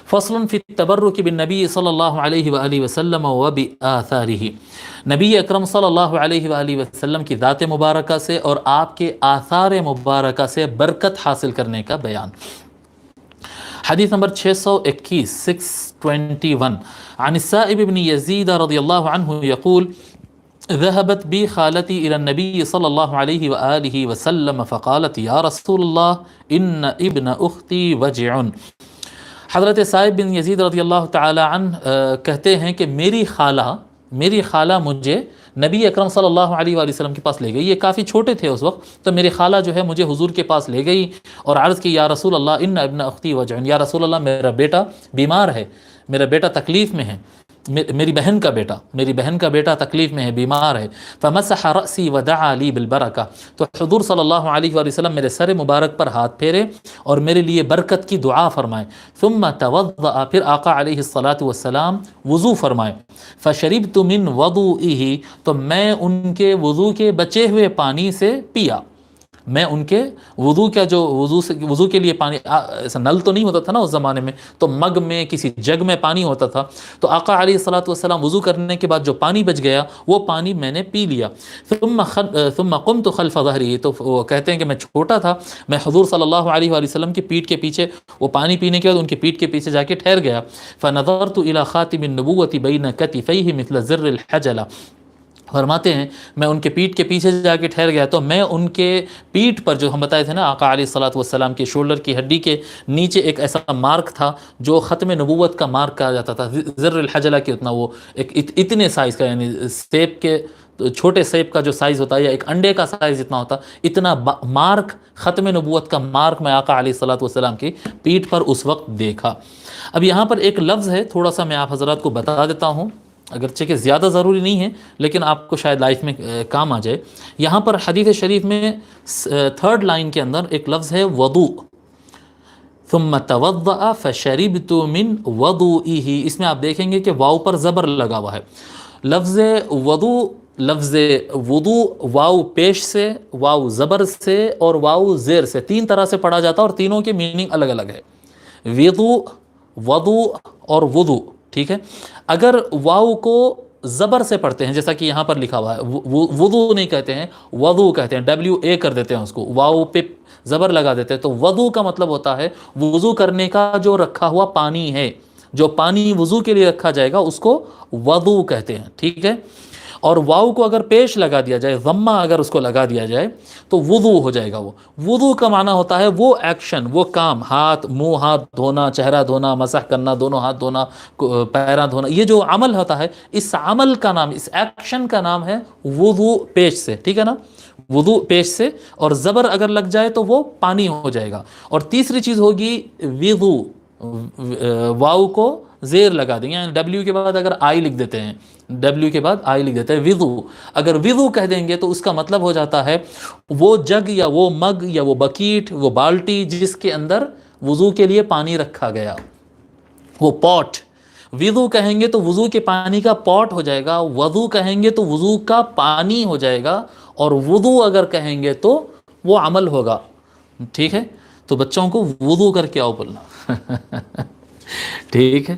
فصل فی التبرک بالنبی صلی اللہ علیہ وآلہ وسلم و بآثارہ، نبی اکرم صلی اللہ علیہ وآلہ وسلم کی ذات مبارکہ سے اور آپ کے آثار مبارکہ سے برکت حاصل کرنے کا بیان۔ حدیث نمبر 621 621 عن السائب بن یزید رضی اللہ عنہ یقول ذهبت بي خالتي إلى النبي صلى الله عليه وآله وسلم فقالت يا رسول الله إن ابن أختي وجع۔ حضرت سائب بن یزید رضی اللہ تعالی عنہ کہتے ہیں کہ میری خالہ مجھے نبی اکرم صلی اللہ علیہ وآلہ وسلم کے پاس لے گئی۔ یہ کافی چھوٹے تھے اس وقت، تو میری خالہ جو ہے مجھے حضور کے پاس لے گئی اور عرض کی یا رسول اللہ ان ابن اختی وجع، یا رسول اللہ میرا بیٹا بیمار ہے، میرا بیٹا تکلیف میں ہے، میری بہن کا بیٹا تکلیف میں ہے، بیمار ہے۔ فمسح رأسی ودعا لی بالبرکہ، تو حضور صلی اللہ علیہ وآلہ وسلم میرے سر مبارک پر ہاتھ پھیرے اور میرے لیے برکت کی دعا فرمائے۔ ثم توضأ، پھر آقا علیہ الصلاۃ والسلام وضو فرمائے۔ فشربت من وضوئہ، تو میں ان کے وضو کے بچے ہوئے پانی سے پیا۔ میں ان کے وضو کا جو وضو کے لیے پانی، ایسا نل تو نہیں ہوتا تھا نا اس زمانے میں، تو مگ میں کسی جگ میں پانی ہوتا تھا، تو آقا علیہ الصلاۃ والسلام وضو کرنے کے بعد جو پانی بچ گیا وہ پانی میں نے پی لیا۔ ثم قمت خلف ظہری، تو وہ کہتے ہیں کہ میں چھوٹا تھا، میں حضور صلی اللہ علیہ وآلہ وسلم کی پیٹھ کے پیچھے، وہ پانی پینے کے بعد ان کی پیٹھ کے پیچھے جا کے ٹھہر گیا۔ فنظرت الى خاتم النبوۃ بین کتفیہ مثل زر الحجلہ، فرماتے ہیں میں ان کے پیٹھ کے پیچھے جا کے ٹھہر گیا تو میں ان کے پیٹھ پر، جو ہم بتائے تھے نا آقا علیہ الصلاۃ والسلام کے شولڈر کی ہڈی کے نیچے ایک ایسا مارک تھا جو ختم نبوت کا مارک کہا جاتا تھا، زر الحجلہ کے اتنا، وہ ایک اتنے سائز کا، یعنی سیب کے چھوٹے سیب کا جو سائز ہوتا ہے یا ایک انڈے کا سائز جتنا ہوتا، اتنا مارک، ختم نبوت کا مارک میں آقا علیہ الصلاۃ والسلام کی پیٹھ پر اس وقت دیکھا۔ اب یہاں پر ایک لفظ ہے، تھوڑا سا میں آپ حضرات کو بتا دیتا ہوں، اگرچہ کہ زیادہ ضروری نہیں ہے لیکن آپ کو شاید لائف میں کام آ جائے۔ یہاں پر حدیث شریف میں 3rd لائن کے اندر ایک لفظ ہے وضو، ثم توضأ فشربت من وضوئہ، اس میں آپ دیکھیں گے کہ واو پر زبر لگا ہوا ہے۔ لفظ وضو واو پیش سے، واو زبر سے اور واو زیر سے، 3 طرح سے پڑھا جاتا ہے اور تینوں کے میننگ الگ الگ ہے، وضو اور وضو، ٹھیک ہے۔ اگر واو کو زبر سے پڑھتے ہیں جیسا کہ یہاں پر لکھا ہوا ہے، وضو نہیں کہتے ہیں، وضو کہتے ہیں، WA کر دیتے ہیں اس کو، واو پہ زبر لگا دیتے ہیں، تو وضو کا مطلب ہوتا ہے وضو کرنے کا جو رکھا ہوا پانی ہے، جو پانی وضو کے لیے رکھا جائے گا اس کو وضو کہتے ہیں، ٹھیک ہے۔ اور واو کو اگر پیش لگا دیا جائے، ضمہ اگر اس کو لگا دیا جائے تو وضو ہو جائے گا۔ وہ وضو کا معنی ہوتا ہے وہ ایکشن، وہ کام، منہ ہاتھ دھونا، چہرہ دھونا، مسح کرنا، دونوں ہاتھ دھونا، پیراں دھونا، یہ جو عمل ہوتا ہے، اس عمل کا نام، اس ایکشن کا نام ہے وضو پیش سے، ٹھیک ہے نا، وضو پیش سے، اور زبر اگر لگ جائے تو وہ پانی ہو جائے گا۔ اور تیسری چیز ہوگی وضو، واو کو زیر لگا دیں گے، یعنی W کے بعد اگر آئی لکھ دیتے ہیں، W کے بعد آئی لکھ دیتے ہیں، وضو، اگر وضو کہہ دیں گے تو اس کا مطلب ہو جاتا ہے وہ جگ یا وہ مگ یا وہ بکیٹ، وہ بالٹی جس کے اندر وضو کے لیے پانی رکھا گیا، وہ پاٹ۔ وضو کہیں گے تو وضو کے پانی کا پاٹ ہو جائے گا، وضو کہیں گے تو وضو کا پانی ہو جائے گا، اور وضو اگر کہیں گے تو وہ عمل ہوگا، ٹھیک ہے۔ تو بچوں کو وضو کر کے آؤ بولنا، ٹھیک ہے۔